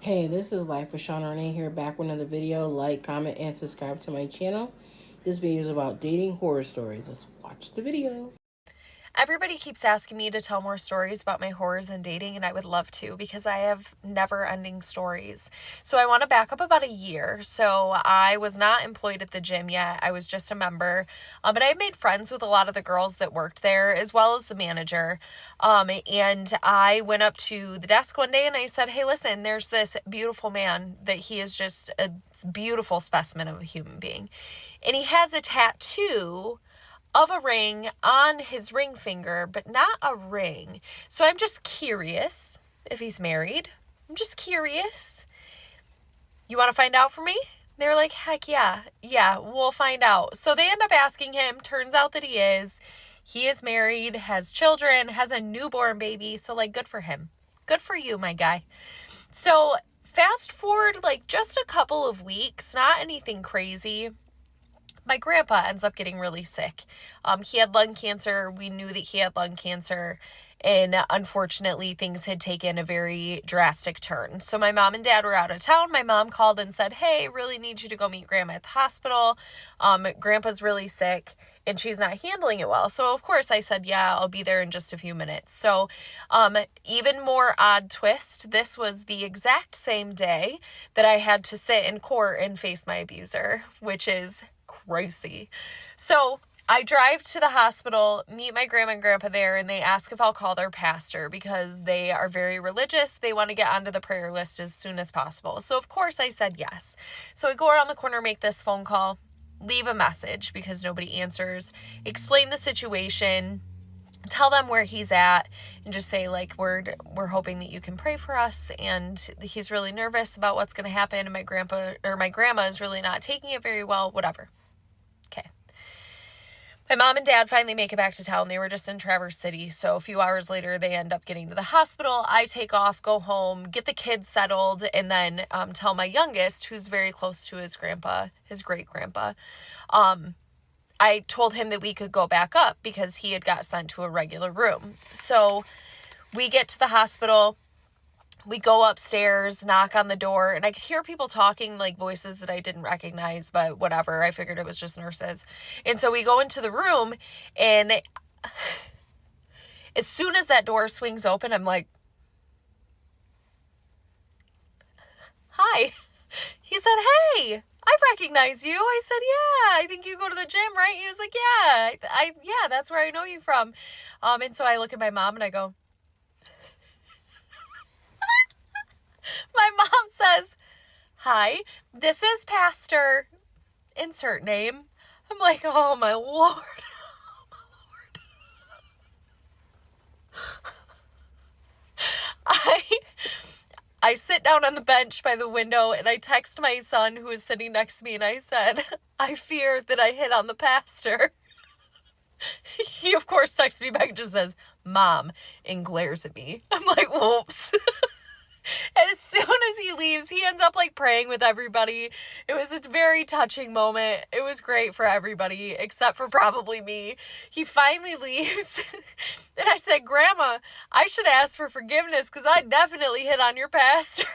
Hey, this is Life with Sean Renee here, back with another video. Like, comment, and subscribe to my channel. This video is about dating horror stories. Let's watch the video. Everybody keeps asking me to tell more stories about my horrors in dating, and I would love to because I have never-ending stories. So I want to back up about a year. So I was not employed at the gym yet. I was just a member. But I made friends with a lot of the girls that worked there, as well as the manager. And I went up to the desk one day and I said, hey, listen, there's this beautiful man that he is just a beautiful specimen of a human being. And he has a tattoo of a ring on his ring finger, but not a ring. So I'm just curious if he's married. I'm just curious. You want to find out for me? They're like, heck yeah. Yeah, we'll find out. So they end up asking him. Turns out that he is. He is married, has children, has a newborn baby. So, like, good for him. Good for you, my guy. So fast forward, like, just a couple of weeks, not anything crazy. My grandpa ends up getting really sick. He had lung cancer. We knew that he had lung cancer. And unfortunately, things had taken a very drastic turn. So my mom and dad were out of town. My mom called and said, hey, really need you to go meet grandma at the hospital. Grandpa's really sick and she's not handling it well. So of course I said, yeah, I'll be there in just a few minutes. So even more odd twist, this was the exact same day that I had to sit in court and face my abuser, which is crazy. So I drive to the hospital, meet my grandma and grandpa there, and they ask if I'll call their pastor because they are very religious. They want to get onto the prayer list as soon as possible. So of course I said yes. So I go around the corner, make this phone call, leave a message because nobody answers, explain the situation, tell them where he's at, and just say, like, we're hoping that you can pray for us, and he's really nervous about what's going to happen, and my grandma is really not taking it very well, whatever. Okay. My mom and dad finally make it back to town. They were just in Traverse City. So a few hours later, they end up getting to the hospital. I take off, go home, get the kids settled, and then tell my youngest, who's very close to his grandpa, his great grandpa, I told him that we could go back up because he had got sent to a regular room. So we get to the hospital. We go upstairs, knock on the door, and I could hear people talking, like voices that I didn't recognize, but whatever. I figured it was just nurses. And so we go into the room, and as soon as that door swings open, I'm like, hi. He said, hey, I recognize you. I said, yeah, I think you go to the gym, right? He was like, yeah, yeah, that's where I know you from. And so I look at my mom and I go, my mom says, hi, this is Pastor, insert name. I'm like, oh my Lord. Oh my Lord. I sit down on the bench by the window and I text my son who is sitting next to me and I said, I fear that I hit on the pastor. He of course texts me back and just says, Mom, and glares at me. I'm like, whoops. As soon as he leaves, he ends up like praying with everybody. It was a very touching moment. It was great for everybody, except for probably me. He finally leaves. And I said, Grandma, I should ask for forgiveness because I definitely hit on your pastor.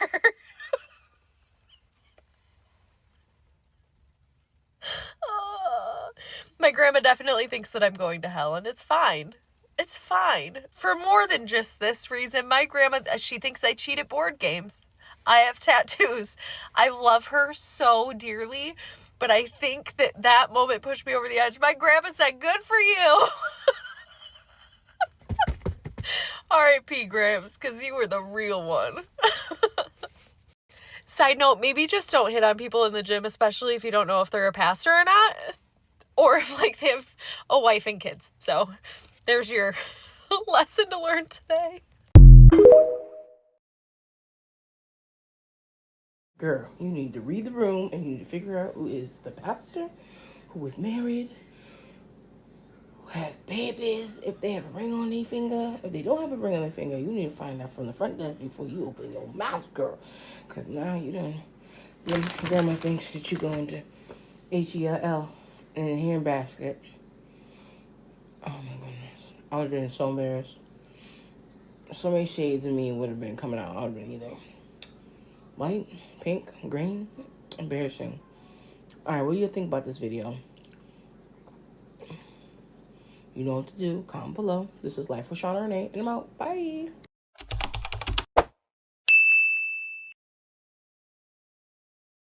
Oh, my grandma definitely thinks that I'm going to hell, and it's fine. It's fine. For more than just this reason, my grandma, she thinks I cheat at board games. I have tattoos. I love her so dearly, but I think that moment pushed me over the edge. My grandma said, good for you. R.I.P. Gramps, because you were the real one. Side note, maybe just don't hit on people in the gym, especially if you don't know if they're a pastor or not, or if like they have a wife and kids. So there's your lesson to learn today. Girl, you need to read the room and you need to figure out who is the pastor, who is married, who has babies, if they have a ring on their finger. If they don't have a ring on their finger, you need to find out from the front desk before you open your mouth, girl. Because now you done, your grandma thinks that you're going to H-E-L-L and hearing baskets. Oh my goodness. I would have been so embarrassed. So many shades of me would have been coming out. I would have been either White, pink, green. Embarrassing. Alright, what do you think about this video? You know what to do. Comment below. This is Life with Shauna Renee, and I'm out. Bye.